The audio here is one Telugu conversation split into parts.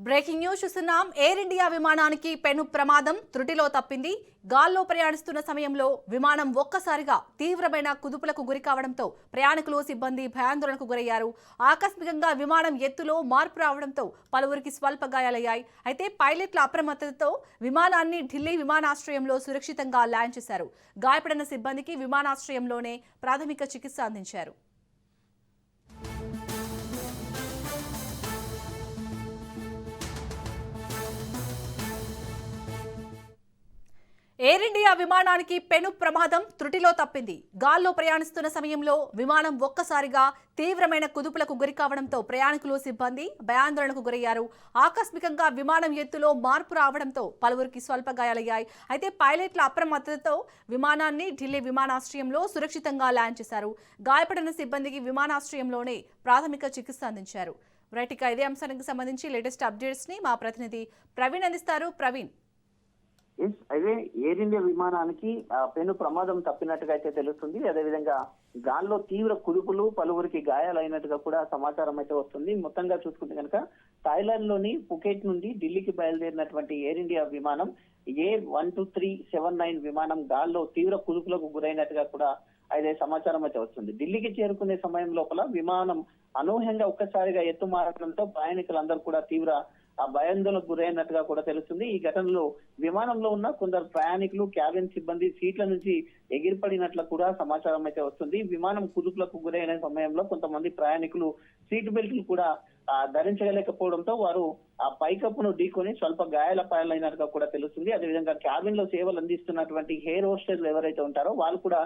బ్రేకింగ్ న్యూస్ చూస్తున్నాం. ఎయిర్ ఇండియా విమానానికి పెను ప్రమాదం త్రుటిలో తప్పింది. గాల్లో ప్రయాణిస్తున్న సమయంలో విమానం ఒక్కసారిగా తీవ్రమైన కుదుపులకు గురి కావడంతో ప్రయాణికులు సిబ్బంది భయాందోళనకు గురయ్యారు. ఆకస్మికంగా విమానం ఎత్తులో మార్పు రావడంతో పలువురికి స్వల్ప గాయాలయ్యాయి. అయితే పైలట్ల అప్రమత్తతతో విమానాన్ని ఢిల్లీ విమానాశ్రయంలో సురక్షితంగా ల్యాండ్ చేశారు. గాయపడిన సిబ్బందికి విమానాశ్రయంలోనే ప్రాథమిక చికిత్స అందించారు. ఎయిర్ ఇండియా విమానానికి పెను ప్రమాదం త్రుటిలో తప్పింది. గాల్లో ప్రయాణిస్తున్న సమయంలో విమానం ఒక్కసారిగా తీవ్రమైన కుదుపులకు గురి కావడంతో ప్రయాణికులు సిబ్బంది భయాందోళనకు గురయ్యారు. ఆకస్మికంగా విమానం ఎత్తులో మార్పు రావడంతో పలువురికి స్వల్ప గాయాలయ్యాయి. అయితే పైలట్ల అప్రమత్తతతో విమానాన్ని ఢిల్లీ విమానాశ్రయంలో సురక్షితంగా ల్యాండ్ చేశారు. గాయపడిన సిబ్బందికి విమానాశ్రయంలోనే ప్రాథమిక చికిత్స అందించారు. రైట్, ఇదే అంశానికి సంబంధించి లేటెస్ట్ అప్డేట్స్ ని మా ప్రతినిధి ప్రవీణ్ అందిస్తారు. ప్రవీణ్, అయితే ఎయిర్ ఇండియా విమానానికి పెను ప్రమాదం తప్పినట్టుగా అయితే తెలుస్తుంది. అదేవిధంగా గాల్లో తీవ్ర కుదుపులు, పలువురికి గాయాలైనట్టుగా కూడా సమాచారం అయితే వస్తుంది. మొత్తంగా చూసుకుంటే కనుక థాయిలాండ్ లోని పుకెట్ నుండి ఢిల్లీకి బయలుదేరినటువంటి ఎయిర్ ఇండియా విమానం A12379 విమానం గాల్లో తీవ్ర కుదుపులకు గురైనట్టుగా కూడా అయితే సమాచారం అయితే వస్తుంది. ఢిల్లీకి చేరుకునే సమయం లోపల విమానం అనూహ్యంగా ఒక్కసారిగా ఎత్తు మారడంతో ప్రయాణికులందరూ కూడా తీవ్ర భయాందోళనకు గురైనట్టుగా కూడా తెలుస్తుంది. ఈ ఘటనలో విమానంలో ఉన్న కొందరు ప్రయాణికులు, క్యాబిన్ సిబ్బంది సీట్ల నుంచి ఎగిరిపడినట్లు కూడా సమాచారం అయితే వస్తుంది. విమానం కుదుపులకు గురైన సమయంలో కొంతమంది ప్రయాణికులు సీట్ బెల్ట్లు కూడా ధరించలేకపోవడంతో వారు ఆ పైకప్పును ఢీకొని స్వల్ప గాయాల పాలైనట్టుగా కూడా తెలుస్తుంది. అదేవిధంగా క్యాబిన్ లో సేవలు అందిస్తున్నటువంటి హెయిర్ హోస్టెస్లు ఎవరైతే ఉంటారో వాళ్ళు కూడా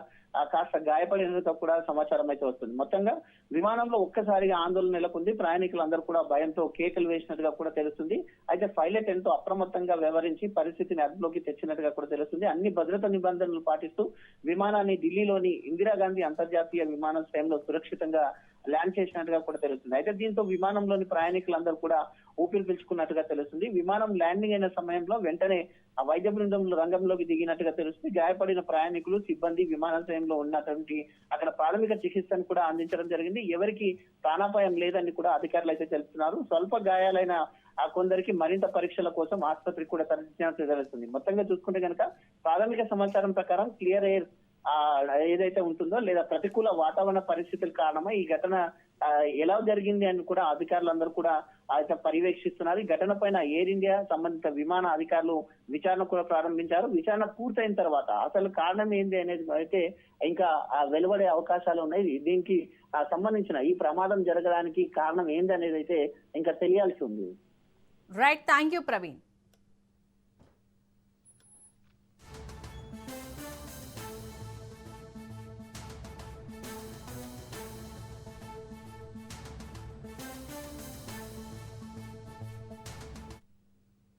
కాస్త గాయపడినట్టుగా కూడా సమాచారం అయితే వస్తుంది. మొత్తంగా విమానంలో ఒక్కసారిగా ఆందోళన నెలకొంది. ప్రయాణికులందరూ కూడా భయంతో కేకలు వేసినట్టుగా కూడా తెలుస్తుంది. అయితే పైలట్ ఎంతో అప్రమత్తంగా వ్యవహరించి పరిస్థితిని అదుపులోకి తెచ్చినట్టుగా కూడా తెలుస్తుంది. అన్ని భద్రతా నిబంధనలు పాటిస్తూ విమానాన్ని ఢిల్లీలోని ఇందిరాగాంధీ అంతర్జాతీయ విమానాశ్రయంలో సురక్షితంగా ల్యాండ్ చేసినట్టుగా కూడా తెలుస్తుంది. అయితే దీంతో విమానంలోని ప్రయాణికులందరూ కూడా ఊపిరి పీల్చుకున్నట్టుగా తెలుస్తుంది. విమానం ల్యాండింగ్ అయిన సమయంలో వెంటనే ఆ వైద్య బృందం రంగంలోకి దిగినట్టుగా తెలుస్తుంది. గాయపడిన ప్రయాణికులు, సిబ్బంది విమానాశ్రయంలో ఉన్నటువంటి అక్కడ ప్రాథమిక చికిత్సను కూడా అందించడం జరిగింది. ఎవరికి ప్రాణాపాయం లేదని కూడా అధికారులు అయితే తెలుపుతున్నారు. స్వల్ప గాయాలైన కొందరికి మరింత పరీక్షల కోసం ఆసుపత్రికి కూడా తరలించినట్టు తెలుస్తుంది. మొత్తంగా చూసుకుంటే కనుక ప్రాథమిక సమాచారం ప్రకారం క్లియర్ ఎయిర్ ఏదైతే ఉంటుందో లేదా ప్రతికూల వాతావరణ పరిస్థితుల కారణమై ఈ ఘటన ఎలా జరిగింది అని కూడా అధికారులందరూ కూడా అయితే పర్యవేక్షిస్తున్నారు. ఈ ఘటన పైన ఎయిర్ ఇండియా సంబంధిత విమాన అధికారులు విచారణ కూడా ప్రారంభించారు. విచారణ పూర్తయిన తర్వాత అసలు కారణం ఏంది అనేది అయితే ఇంకా వెలువడే అవకాశాలు ఉన్నాయి. దీనికి సంబంధించిన ఈ ప్రమాదం జరగడానికి కారణం ఏంది అనేది అయితే ఇంకా తెలియాల్సి ఉంది. Right, thank you Praveen.